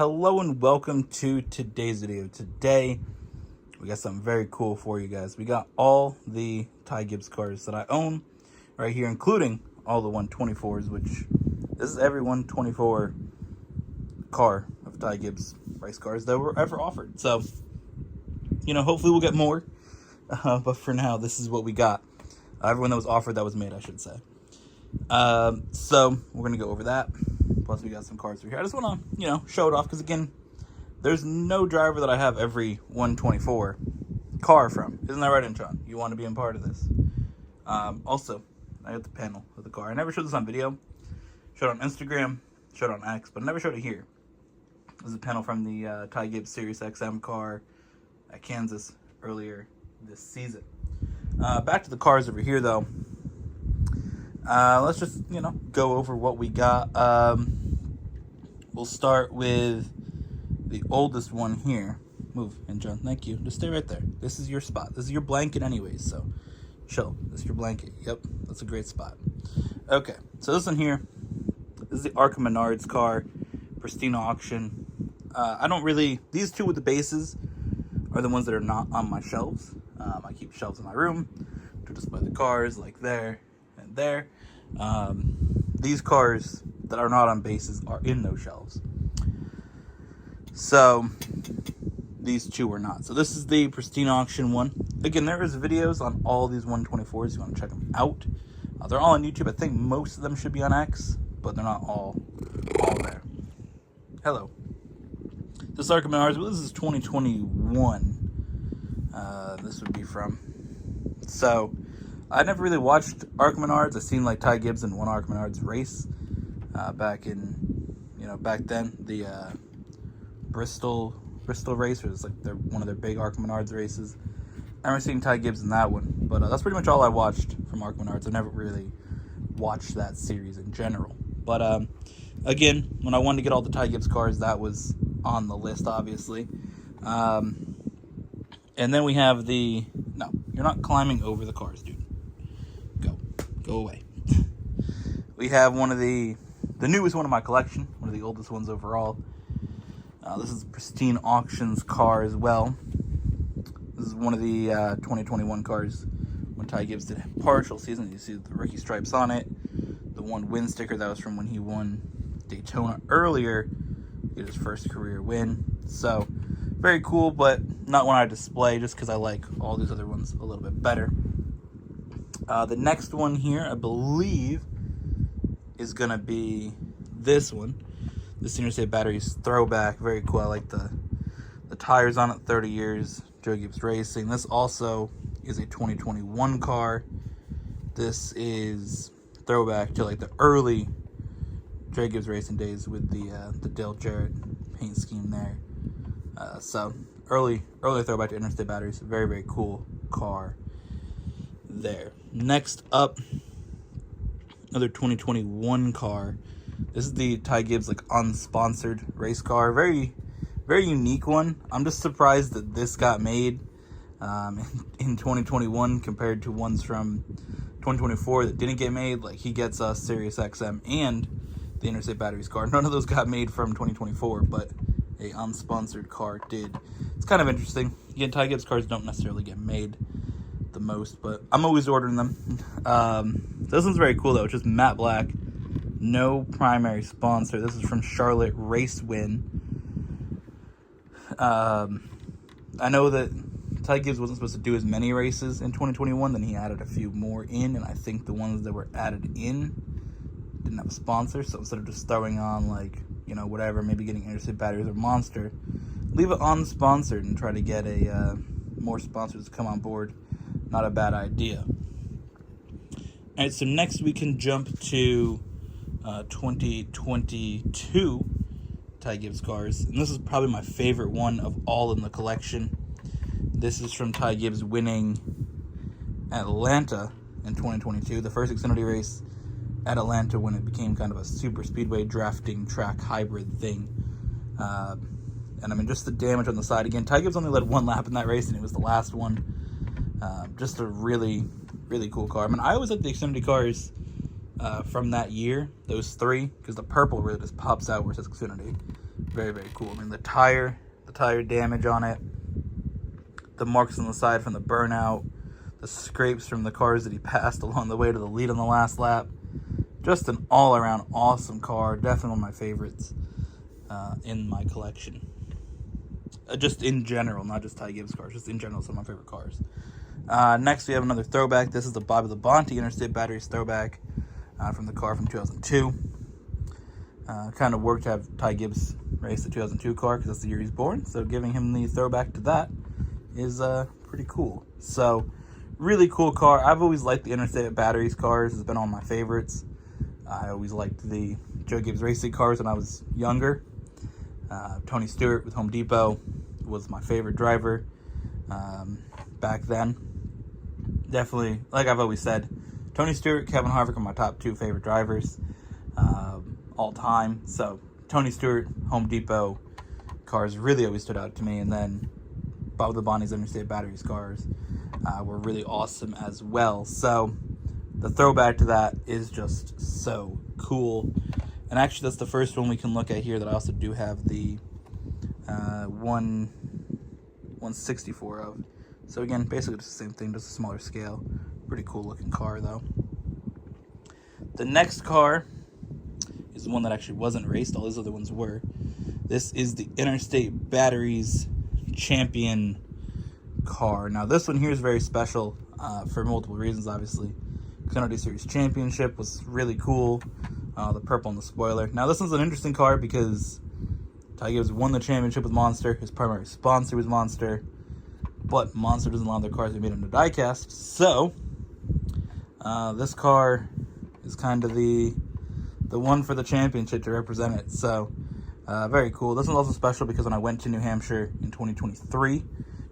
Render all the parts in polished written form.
Hello and welcome to today's video. Today we got something very cool for you guys. We got all the Ty Gibbs cars that I own right here, including all the 124s, which this is every 124 car of Ty Gibbs race cars that were ever offered. So, hopefully we'll get more, but for now, this is what we got. Everyone that was offered that was made, I should say. So we're going to go over that. Plus, we got some cars through here. I just want to, show it off because, again, there's no driver that I have every 124 car from. Isn't that right, Intron? You want to be a part of this. Also, I got the panel of the car. I never showed this on video. Showed it on Instagram, showed it on X, but I never showed it here. This is a panel from the Ty Gibbs Sirius XM car at Kansas earlier this season. Back to the cars over here, though. Let's just, go over what we got. We'll start with the oldest one here. Move, and John, thank you. Just stay right there. This is your spot. This is your blanket anyways, so chill. This is your blanket. Yep, that's a great spot. Okay, so this one here, this is the Arca Menards car, pristine auction. These two with the bases are the ones that are not on my shelves. I keep shelves in my room to display the cars, like there and there. These cars that are not on bases are in those shelves. So these two are not. So this is the pristine auction one. Again, there is videos on all these 124s. You want to check them out. They're all on YouTube. I think most of them should be on X, but they're not all there. Hello. This Arca Menards, well, this is 2021. This would be from. So I never really watched Arca Menards. I seen like Ty Gibbs in one Arca Menards race back then. The Bristol race, was like one of their big Arca Menards races. I never seen Ty Gibbs in that one, but that's pretty much all I watched from Arca Menards. I never really watched that series in general. But again, when I wanted to get all the Ty Gibbs cars, that was on the list, obviously. And then we have the... No, you're not climbing over the cars, dude. Go away. We have one of the newest one of my collection, one of the oldest ones overall. This is Pristine Auctions car as well. This is one of the 2021 cars when Ty Gibbs did a partial season. You see the rookie stripes on it. The one win sticker that was from when he won Daytona earlier. Get his first career win. So, very cool, but not one I display just because I like all these other ones a little bit better. The next one here, I believe, is going to be this one. This Interstate Batteries throwback. Very cool. I like the tires on it, 30 years. Joe Gibbs Racing. This also is a 2021 car. This is throwback to like the early Joe Gibbs Racing days with the Dale Jarrett paint scheme there. So early throwback to Interstate Batteries. Very, very cool car there. Next up, another 2021 car. This is the Ty Gibbs like unsponsored race car. Very, very unique one. I'm just surprised that this got made in 2021 compared to ones from 2024 that didn't get made. Like he gets us Sirius XM and the Interstate Batteries car. None of those got made from 2024, but a unsponsored car did. It's kind of interesting. Again, Ty Gibbs cars don't necessarily get made the most, but I'm always ordering them. This one's very cool though. It's just matte black, no primary sponsor. This is from Charlotte Race Win. I know that Ty Gibbs wasn't supposed to do as many races in 2021, then he added a few more in, and I think the ones that were added in didn't have a sponsor, so instead of just throwing on like, whatever, maybe getting Interstate Batteries or Monster, leave it unsponsored and try to get more sponsors to come on board. Not a bad idea. Alright, so next we can jump to 2022 Ty Gibbs cars. And this is probably my favorite one of all in the collection. This is from Ty Gibbs winning Atlanta in 2022. The first Xfinity race at Atlanta when it became kind of a super speedway drafting track hybrid thing. And I mean, just the damage on the side. Again, Ty Gibbs only led one lap in that race, and it was the last one. Just a really, really cool car. I mean, I always like the Xfinity cars from that year, those three, because the purple really just pops out where it says Xfinity. Very, very cool. I mean, the tire damage on it, the marks on the side from the burnout, the scrapes from the cars that he passed along the way to the lead on the last lap. Just an all-around awesome car. Definitely one of my favorites in my collection. Just in general, not just Ty Gibbs cars. Just in general, some of my favorite cars. Next, we have another throwback. This is the Bobby Labonte Interstate Batteries throwback from the car from 2002. Kind of worked to have Ty Gibbs race the 2002 car because that's the year he's born. So giving him the throwback to that is pretty cool. So really cool car. I've always liked the Interstate Batteries cars. It's been one of my favorites. I always liked the Joe Gibbs racing cars when I was younger. Tony Stewart with Home Depot was my favorite driver back then. Definitely, like I've always said, Tony Stewart, Kevin Harvick are my top 2 favorite drivers all time. So Tony Stewart, Home Depot cars really always stood out to me. And then Bob Labonte's Interstate Batteries cars were really awesome as well. So the throwback to that is just so cool. And actually, that's the first one we can look at here that I also do have the 164 of. So again, basically just the same thing, just a smaller scale. Pretty cool looking car though. The next car is one that actually wasn't raced. All these other ones were. This is the Interstate Batteries Champion car. Now this one here is very special for multiple reasons, obviously. Xfinity Series Championship was really cool. The purple on the spoiler. Now this one's an interesting car because Ty Gibbs won the championship with Monster. His primary sponsor was Monster. But Monster doesn't allow their cars to be made under Diecast. So this car is kind of the one for the championship to represent it. So very cool. This one's also special because when I went to New Hampshire in 2023 to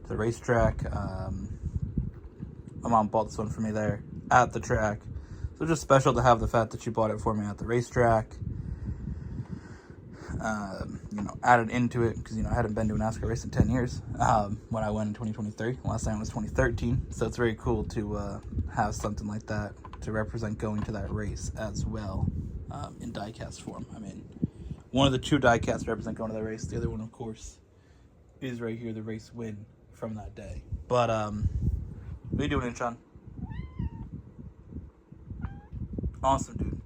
the racetrack, my mom bought this one for me there at the track. So just special to have the fact that she bought it for me at the racetrack. Added into it because, I hadn't been to a NASCAR race in 10 years when I went in 2023. Last time was 2013. So it's very cool to have something like that to represent going to that race as well in diecast form. I mean, one of the 2 diecasts represent going to that race. The other one, of course, is right here, the race win from that day. But, what are you doing, Sean? Awesome, dude.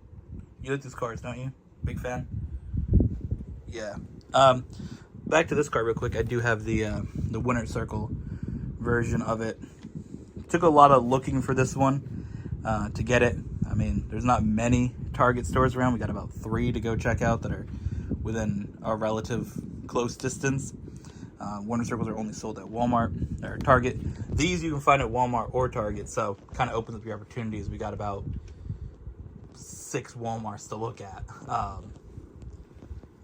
You like these cars, don't you? Big fan? Yeah. Back to this car real quick. I do have the Winner's Circle version of it. Took a lot of looking for this one to get it. I mean, there's not many Target stores around. We got about 3 to go check out that are within a relative close distance. Winner's Circles are only sold at Walmart or Target. These you can find at Walmart or Target, so kind of opens up your opportunities. We got about 6 Walmarts to look at.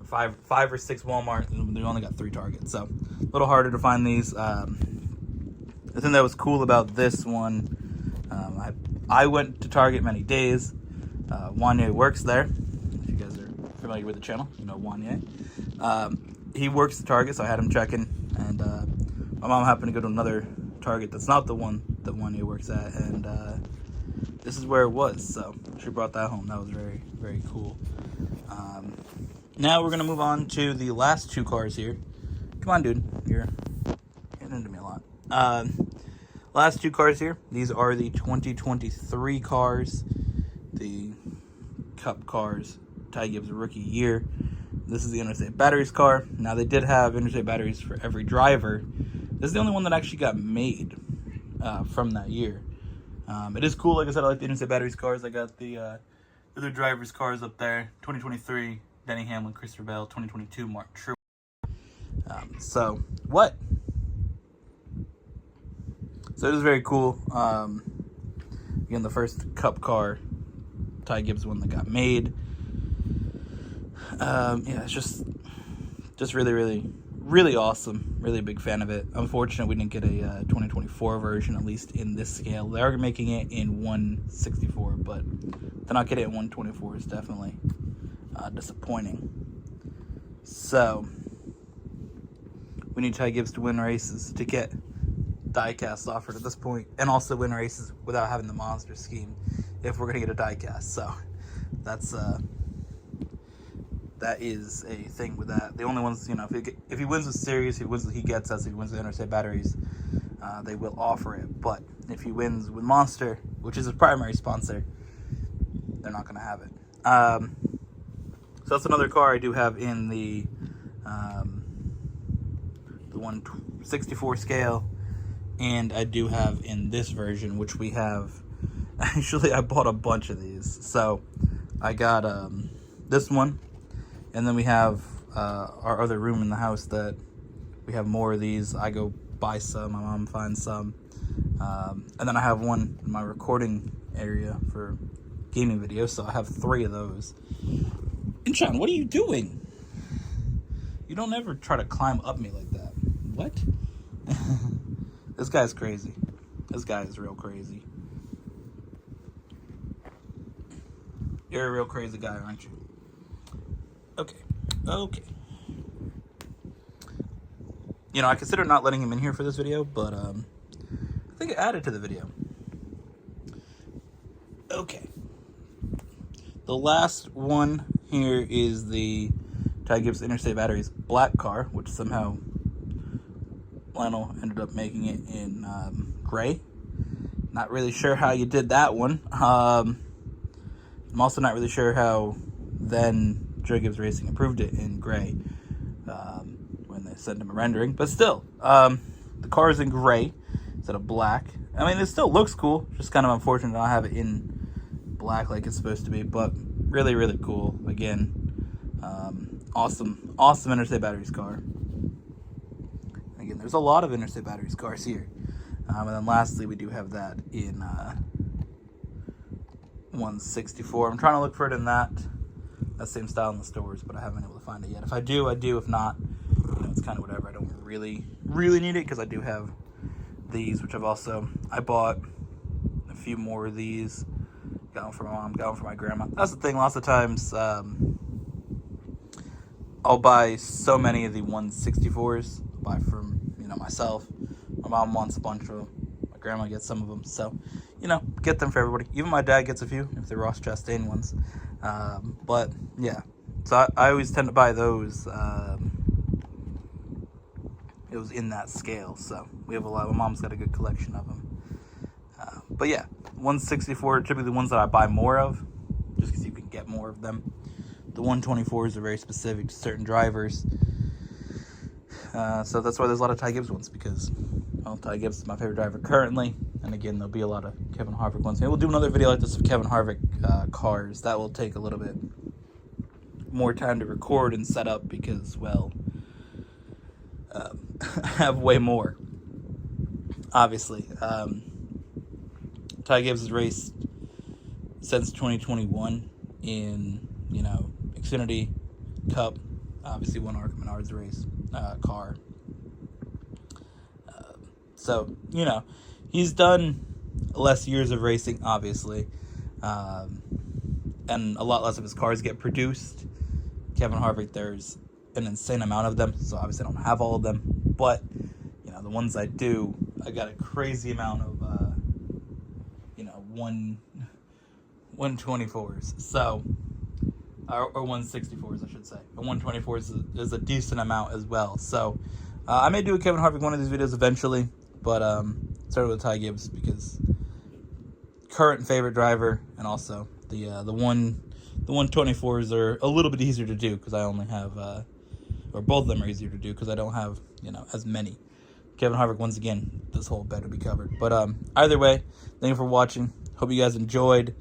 5 or 6 Walmart, and we only got 3 Targets, so a little harder to find these. The thing that was cool about this one, I went to Target many days. Wanye works there. If you guys are familiar with the channel, you know Wanye. He works at Target, so I had him checking, and my mom happened to go to another Target that's not the one that Wanye works at, and this is where it was, so she brought that home. That was very, very cool. Now we're going to move on to the last 2 cars here. Come on, dude. You're getting into me a lot. Last 2 cars here. These are the 2023 cars. The Cup cars. Ty Gibbs rookie year. This is the Interstate Batteries car. Now, they did have Interstate Batteries for every driver. This is the only one that actually got made from that year. It is cool. Like I said, I like the Interstate Batteries cars. I got the other drivers' cars up there. 2023, Denny Hamlin, Christopher Bell. 2022, Mark Truex. So it is very cool. Again, the first Cup car, Ty Gibbs one that got made. Yeah, it's just really, really, really awesome. Really a big fan of it. Unfortunately, we didn't get a 2024 version, at least in this scale. They are making it in 164, but to not get it in 124 is definitely disappointing. So we need Ty Gibbs to win races to get diecast offered at this point, and also win races without having the monster scheme if we're going to get a diecast. So that's that is a thing with that. The only ones, you know, if he wins the series, if he wins, he gets us. If he wins the Interstate Batteries, they will offer it. But if he wins with Monster, which is his primary sponsor, they're not going to have it. So that's another car I do have in the 164 scale, and I do have in this version, which we have. Actually, I bought a bunch of these. So I got this one, and then we have our other room in the house that we have more of these. I go buy some, my mom finds some, and then I have one in my recording area for gaming videos, so I have 3 of those. And Sean, what are you doing? You don't ever try to climb up me like that. What? This guy's crazy. This guy is real crazy. You're a real crazy guy, aren't you? Okay. You know, I consider not letting him in here for this video, but I think it added to the video. Okay. The last one here is the Ty Gibbs Interstate Batteries black car, which somehow Lionel ended up making it in gray. Not really sure how you did that one. I'm also not really sure how then Joe Gibbs Racing approved it in gray when they sent him a rendering. But still, the car is in gray instead of black. I mean, it still looks cool. Just kind of unfortunate I don't have it in black like it's supposed to be. But really, really cool. Again, awesome Interstate Batteries car. Again, there's a lot of Interstate Batteries cars here. And then lastly, we do have that in 164. I'm trying to look for it in that same style in the stores, but I haven't been able to find it yet. If I do, I do. If not, you know, it's kind of whatever. I don't really need it because I do have these, which I bought a few more of these. Got one for my mom, got one for my grandma. That's the thing. Lots of times, I'll buy so many of the 164s. I'll buy from, you know, myself. My mom wants a bunch of them. My grandma gets some of them. So, you know, get them for everybody. Even my dad gets a few if they're Ross Chastain ones. But yeah, so I always tend to buy those. It was in that scale, so we have a lot. My mom's got a good collection of them. But yeah, 164 are typically the ones that I buy more of, just because you can get more of them. The 124s are very specific to certain drivers. So that's why there's a lot of Ty Gibbs ones, because, well, Ty Gibbs is my favorite driver currently. And again, there'll be a lot of Kevin Harvick ones. Maybe we'll do another video like this of Kevin Harvick cars. That will take a little bit more time to record and set up because, well, I have way more. Obviously, Ty Gibbs has raced since 2021 in, you know, Xfinity, Cup, obviously won ARCA Menards race car. So, you know, he's done less years of racing, obviously, and a lot less of his cars get produced. Kevin Harvick, there's an insane amount of them, so obviously I don't have all of them, but, you know, the ones I do, I got a crazy amount of, you know, 124s, so, or 164s, I should say. A 124s is a decent amount as well, so, I may do a Kevin Harvick one of these videos eventually, but started with Ty Gibbs because current favorite driver, and also the 124s are a little bit easier to do because I only have, or both of them are easier to do because I don't have, you know, as many. Kevin Harvick, once again, this whole bed will be covered. But either way, thank you for watching. Hope you guys enjoyed,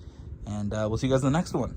and we'll see you guys in the next one.